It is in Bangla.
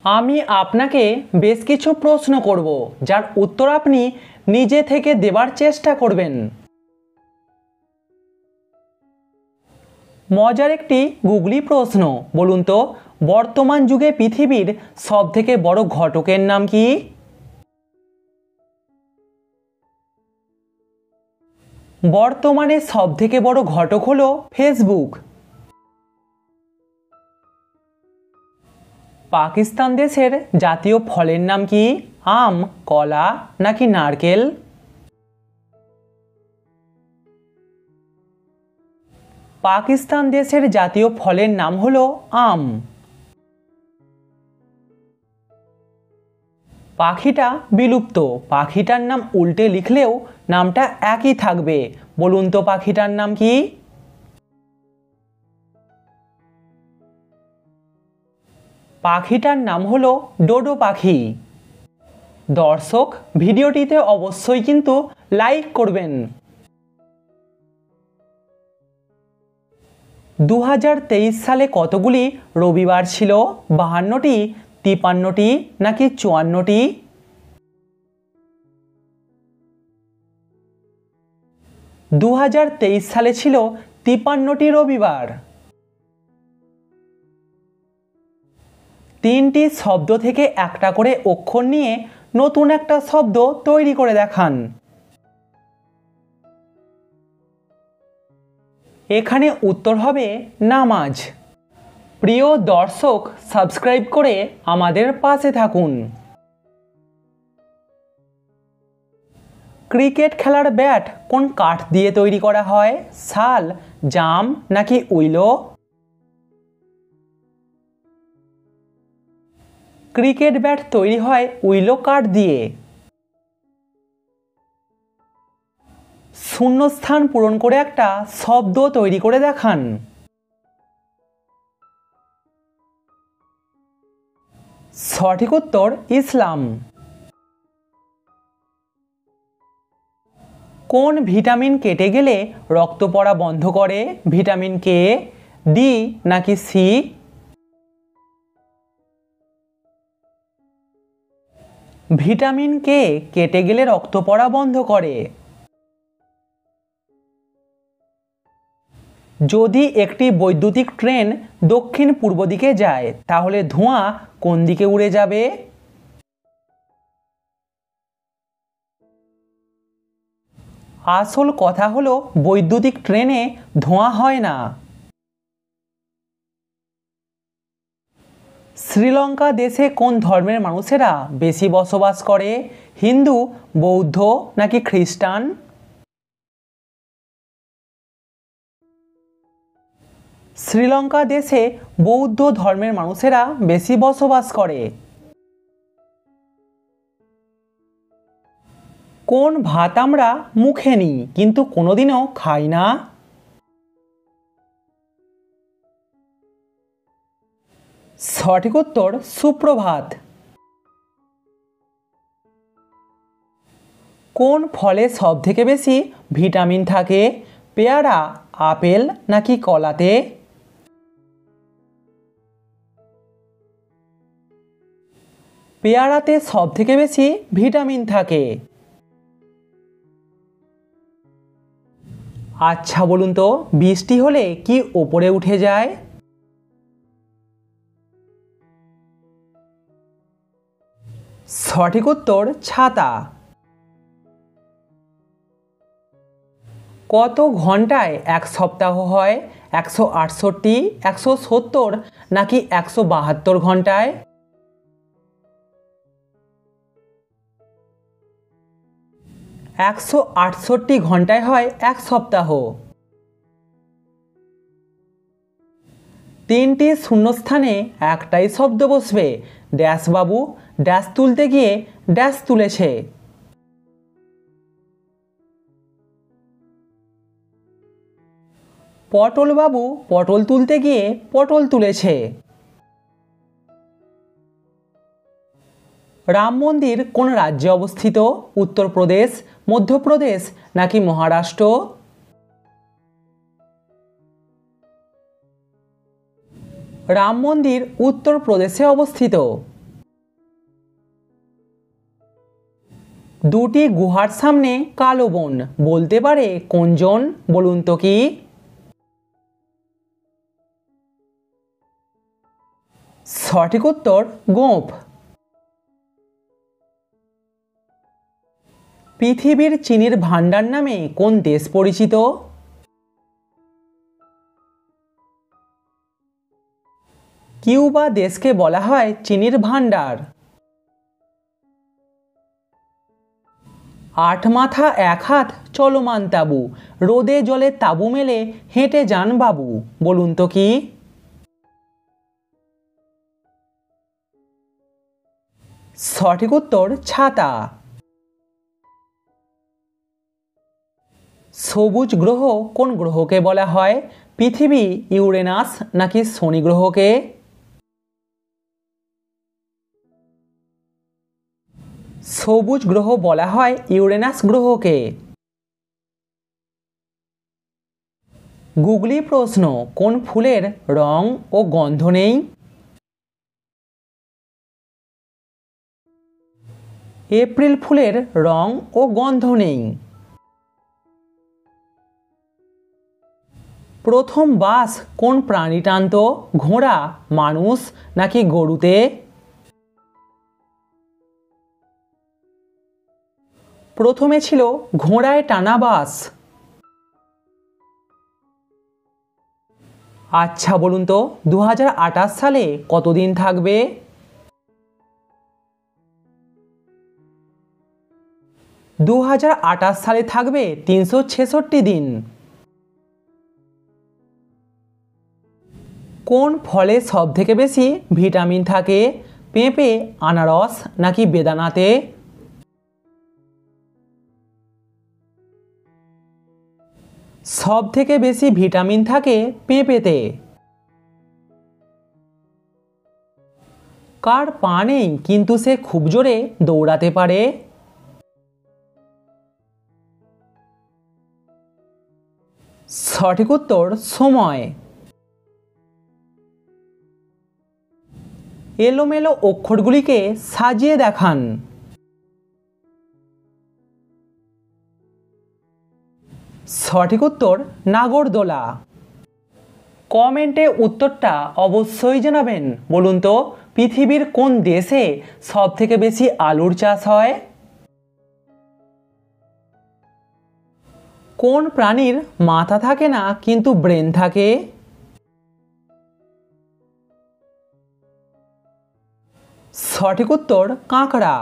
আমি আপনাকে বেশ কিছু প্রশ্ন করব যার উত্তর আপনি নিজে থেকে দেবার চেষ্টা করবেন। মজার একটি গুগলি প্রশ্ন, বলুন তো বর্তমান যুগে পৃথিবীর সবথেকে বড় ঘটকের নাম কি? বর্তমানে সবথেকে বড় ঘটক হলো ফেসবুক। পাকিস্তান দেশের জাতীয় ফলের নাম কি? আম, কলা নাকি নারকেল? পাকিস্তান দেশের জাতীয় ফলের নাম হলো আম। পাখিটা বিলুপ্ত, পাখিটার নাম উল্টে লিখলেও নামটা একই থাকবে, বলুন তো পাখিটার নাম কি? পাখিটার নাম হলো ডোডো পাখি। দর্শক, ভিডিওটিতে অবশ্যই কিন্তু লাইক করবেন। 2023 সালে কতগুলি রবিবার ছিল? 52টি, 53টি নাকি 54টি? 2023 সালে ছিল 53টি রবিবার। তিনটি শব্দ থেকে একটা করে অক্ষর নিয়ে নতুন একটা শব্দ তৈরি করে দেখান। এখানে উত্তর হবে নামাজ। প্রিয় দর্শক, সাবস্ক্রাইব করে আমাদের পাশে থাকুন। ক্রিকেট খেলার ব্যাট কোন কাঠ দিয়ে তৈরি করা হয়? শাল, জাম নাকি উইলো? ক্রিকেট ব্যাট তৈরি হয় উইলো কাঠ দিয়ে। শূন্যস্থান পূরণ করে একটা শব্দ তৈরি করে দেখান। সঠিক উত্তর ইসলাম। কোন ভিটামিন কেটে গেলে রক্ত পড়া বন্ধ করে? ভিটামিন কে, ডি নাকি সি? ভিটামিন কে কেটে গেলে রক্ত পড়া বন্ধ করে। যদি একটি বৈদ্যুতিক ট্রেন দক্ষিণ পূর্ব দিকে যায় তাহলে ধোঁয়া কোন দিকে উড়ে যাবে? আসল কথা হলো বৈদ্যুতিক ট্রেনে ধোঁয়া হয় না। শ্রীলঙ্কা দেশে কোন ধর্মের মানুষেরা বেশি বসবাস করে? হিন্দু, বৌদ্ধ নাকি খ্রিস্টান? শ্রীলঙ্কা দেশে বৌদ্ধ ধর্মের মানুষেরা বেশি বসবাস করে। কোন ভাত আমরা মুখে নিই কিন্তু কোনোদিনও খাই না? সঠিক উত্তর সুপ্রভাত। কোন ফলে সব থেকে বেশি ভিটামিন থাকে? পেয়ারা, আপেল নাকি কলাতে? পেয়ারাতে সব থেকে বেশি ভিটামিন থাকে। আচ্ছা বলুন তো বৃষ্টি হলে কি ওপরে উঠে যায়? সঠিক উত্তর ছাতা। কত ঘন্টায় এক সপ্তাহ হয়? 168, 170 নাকি 172 ঘন্টায়? 168 ঘন্টায় হয় এক সপ্তাহ। তিনটি শূন্যস্থানে একটাই শব্দ বসবে। ড্যাশ বাবু ড্যাশ তুলতে গিয়ে ড্যাশ তুলেছে। পটল বাবু পটল তুলতে গিয়ে পটল তুলেছে। রাম মন্দির কোন রাজ্যে অবস্থিত? উত্তরপ্রদেশ, মধ্যপ্রদেশ নাকি মহারাষ্ট্র? রাম মন্দির উত্তরপ্রদেশে অবস্থিত। দুটি গুহার সামনে কালো বন বলতে পারে কোনজন? বলুন তো কি? সঠিক উত্তর গোঁফ। পৃথিবীর চিনির ভান্ডার নামে কোন দেশ পরিচিত? কিউবা দেশকে বলা হয় চিনির ভান্ডার। আট মাথা এক হাত চলমান তাবু, রোদে জলে তাবু মেলে হেঁটে যান বাবু, বলুন তো কি? সঠিক উত্তর ছাতা। সবুজ গ্রহ কোন গ্রহকে বলা হয়? পৃথিবী, ইউরেনাস নাকি শনি গ্রহকে? সবুজ গ্রহ বলা হয় ইউরেনাস গ্রহকে। গুগলি প্রশ্ন, কোন ফুলের রং ও গন্ধ নেই? এপ্রিল ফুলের রং ও গন্ধ নেই। প্রথম বাস কোন প্রাণী টানত? ঘোড়া, মানুষ নাকি গরুতে? প্রথমে ছিল ঘোড়ায় টানা বাস। আচ্ছা বলুন তো 2028 সালে কতদিন থাকবে? 2028 সালে থাকবে 366 দিন। কোন ফলে সব থেকে বেশি ভিটামিন থাকে? পেঁপে, আনারস নাকি বেদানাতে? সব থেকে বেশি ভিটামিন থাকে পেঁপেতে। কার পা নেই কিন্তু সে খুব জোরে দৌড়াতে পারে? সঠিক উত্তর সময়। এলোমেলো অক্ষরগুলিকে সাজিয়ে দেখান। সঠিক উত্তর নাগরদোলা। কমেন্টে উত্তরটা অবশ্যই জানাবেন। বলুন তো পৃথিবীর কোন দেশে সব থেকে বেশি আলুর চাষ হয়? কোন প্রাণীর মাথা থাকে না কিন্তু ব্রেন থাকে? সঠিক উত্তর কাঁকড়া।